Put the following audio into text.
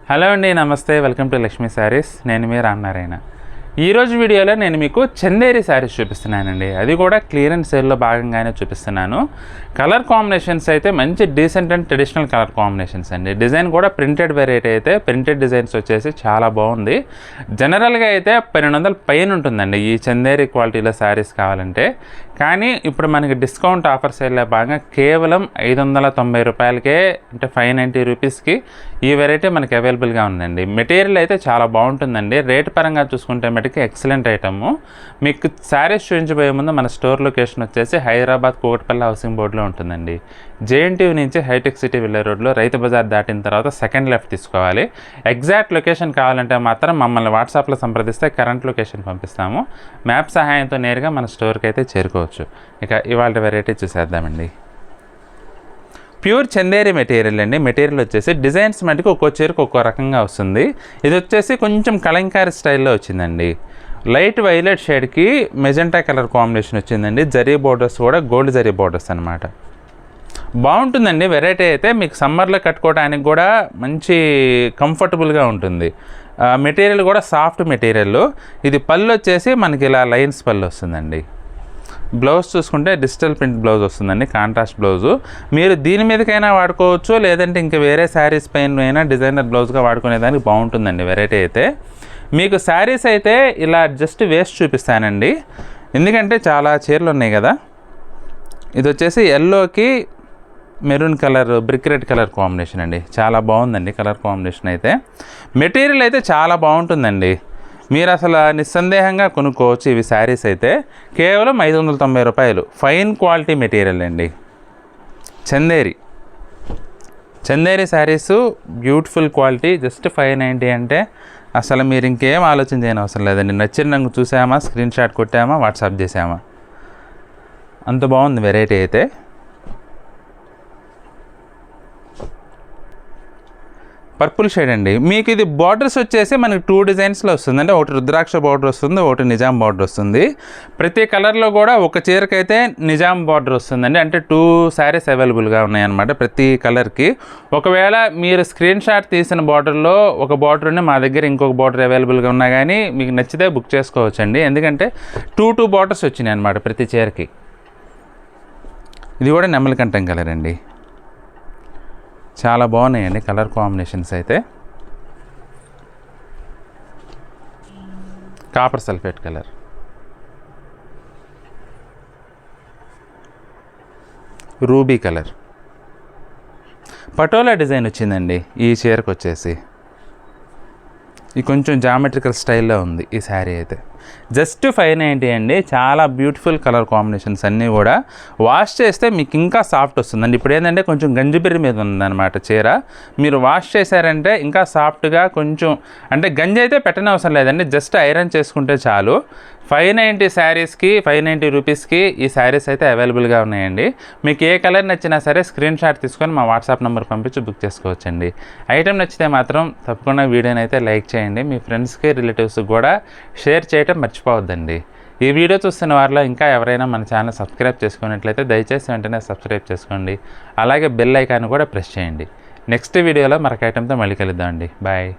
Hello అండి, నమస్తే. Welcome to Lakshmi saris. నేను మీ రామనారాయణ. ఈరోజు వీడియోలో నేను మీకు చందేరి శారీస్ చూపిస్తున్నానండి. అది కూడా క్లియరెన్స్ సేల్లో భాగంగానే చూపిస్తున్నాను. కలర్ కాంబినేషన్స్ అయితే మంచి decent and traditional colour combinations అండి. డిజైన్ కూడా ప్రింటెడ్ వెరైటీ అయితే ప్రింటెడ్ డిజైన్స్ వచ్చేసి చాలా బాగుంది. జనరల్గా అయితే 1200 పైన ఉంటుందండి ఈ చందేరి క్వాలిటీలో శారీస్ కావాలంటే. కానీ ఇప్పుడు మనకి డిస్కౌంట్ ఆఫర్ సేల్లో భాగంగా కేవలం 590 రూపాయలకే, అంటే 590 రూపీస్కి ఈ వెరైటీ మనకి అవైలబుల్గా ఉందండి. మెటీరియల్ అయితే చాలా బాగుంటుందండి. రేట్ పరంగా చూసుకుంటే మటుకు ఎక్సలెంట్ ఐటము. మీకు శారీస్ చూపించబోయే ముందు మన స్టోర్ లొకేషన్ వచ్చేసి హైదరాబాద్ కూకట్పల్లి హౌసింగ్ బోర్డులో ఉంటుందండి. జేఎన్టీయూ నుంచి హైటెక్ సిటీ వెళ్ళే రోడ్లో రైతు బజార్ దాటిన తర్వాత సెకండ్ లెఫ్ట్ తీసుకోవాలి. ఎగ్జాక్ట్ లొకేషన్ కావాలంటే మాత్రం మమ్మల్ని వాట్సాప్లో సంప్రదిస్తే కరెంట్ లొకేషన్ పంపిస్తాము. మ్యాప్ సహాయంతో నేరుగా మన స్టోర్కి అయితే చేరుకోవచ్చు. ఇక ఇవాళ వెరైటీ చూసేద్దామండి. ప్యూర్ చందేరి మెటీరియల్ అండి. మెటీరియల్ వచ్చేసి డిజైన్స్ మటుకు ఒక్కో చీరకు ఒక్కో రకంగా వస్తుంది. ఇది వచ్చేసి కొంచెం కలంకారీ స్టైల్లో వచ్చిందండి. లైట్ వైలెట్ షేడ్కి మెజెంటా కలర్ కాంబినేషన్ వచ్చిందండి. జరీ బోర్డర్స్ కూడా గోల్డ్ జరీ బోర్డర్స్ అనమాట. బాగుంటుందండి వెరైటీ అయితే. మీకు సమ్మర్లో కట్టుకోవడానికి కూడా మంచి కంఫర్టబుల్గా ఉంటుంది. మెటీరియల్ కూడా సాఫ్ట్ మెటీరియల్. ఇది పళ్ళు వచ్చేసి మనకి ఇలా లైన్స్ పళ్ళు వస్తుందండి. బ్లౌజ్ చూసుకుంటే డిజిటల్ ప్రింట్ బ్లౌజ్ వస్తుందండి, కాంట్రాస్ట్ బ్లౌజు. మీరు దీని మీదకైనా వాడుకోవచ్చు, లేదంటే ఇంకా వేరే శారీస్ పైన అయినా డిజైనర్ బ్లౌజ్గా వాడుకునేదానికి బాగుంటుందండి వెరైటీ అయితే. మీకు శారీస్ అయితే ఇలా జస్ట్ వేస్ట్ చూపిస్తానండి, ఎందుకంటే చాలా చీరలు ఉన్నాయి కదా. ఇది వచ్చేసి ఎల్లోకి maroon colour, brick red colour combination అండి. చాలా బాగుందండి కలర్ కాంబినేషన్ అయితే. మెటీరియల్ అయితే చాలా బాగుంటుందండి. మీరు అసలు నిస్సందేహంగా కొనుక్కోవచ్చు ఇవి శారీస్ అయితే. కేవలం 590 రూపాయలు. ఫైన్ క్వాలిటీ మెటీరియల్ అండి. Chanderi saris beautiful quality. Just 590 అంటే అసలు మీరు ఇంకేం ఆలోచన చేయని అవసరం లేదండి. నచ్చిన రంగు చూసామా, స్క్రీన్ షాట్ కొట్టామా, వాట్సాప్ చేసామా, అంత బాగుంది వెరైటీ అయితే. పర్పుల్ షేడ్ అండి. మీకు ఇది బార్డర్స్ వచ్చేసి మనకి 2 డిజైన్స్లో వస్తుంది. అంటే ఒకటి రుద్రాక్ష బార్డర్ వస్తుంది, ఒకటి నిజాం బార్డర్ వస్తుంది. ప్రతి కలర్లో కూడా ఒక చీరకైతే నిజాం బార్డర్ వస్తుందండి. అంటే 2 శారీస్ అవైలబుల్గా ఉన్నాయన్నమాట ప్రతి కలర్కి. ఒకవేళ మీరు స్క్రీన్ షాట్ తీసిన బార్డర్లో ఒక బార్డర్ ఉండి మా దగ్గర ఇంకొక బార్డర్ అవైలబుల్గా ఉన్నా కానీ మీకు నచ్చితే బుక్ చేసుకోవచ్చండి. ఎందుకంటే 2 బార్డర్స్ వచ్చినాయి అన్నమాట ప్రతి చీరకి. ఇది కూడా నెమలికంఠం కలర్ అండి. చాలా బాగున్నాయండి కలర్ కాంబినేషన్స్ అయితే. Copper sulphate colour, ruby colour, patola design వచ్చిందండి ఈ చీరకు వచ్చేసి. ఇది కొంచెం జామెట్రికల్ స్టైల్లో ఉంది ఈ శారీ అయితే. జస్ట్ 590 అండి. చాలా బ్యూటిఫుల్ కలర్ కాంబినేషన్స్ అన్నీ కూడా. వాష్ చేస్తే మీకు ఇంకా సాఫ్ట్ వస్తుందండి. ఇప్పుడు ఏంటంటే కొంచెం గంజిబిర్రి మీద ఉందన్నమాట చీర. మీరు వాష్ చేశారంటే ఇంకా సాఫ్ట్గా కొంచెం, అంటే గంజి అయితే పెట్టనవసరం లేదండి, జస్ట్ ఐరన్ చేసుకుంటే చాలు. 590 శారీస్కి 590 రూపీస్కి ఈ శారీస్ అయితే అవైలబుల్గా ఉన్నాయండి. మీకు ఏ కలర్ నచ్చినా సరే స్క్రీన్ షాట్ తీసుకొని మా వాట్సాప్ నెంబర్ పంపించి బుక్ చేసుకోవచ్చండి. ఐటెం నచ్చితే మాత్రం తప్పకుండా వీడియోని అయితే లైక్ చేయండి. మీ ఫ్రెండ్స్కి, రిలేటివ్స్కి కూడా షేర్ చేయటం మర్చిపోవద్దండి. ఈ వీడియో చూస్తున్న వారిలో ఇంకా ఎవరైనా మన ఛానల్ సబ్స్క్రైబ్ చేసుకున్నట్లయితే దయచేసి వెంటనే సబ్స్క్రైబ్ చేసుకోండి. అలాగే బెల్ ఐకాన్ కూడా ప్రెస్ చేయండి. నెక్స్ట్ వీడియోలో మరొక ఐటెంతో మళ్ళీ కలుద్దామండి. బాయ్.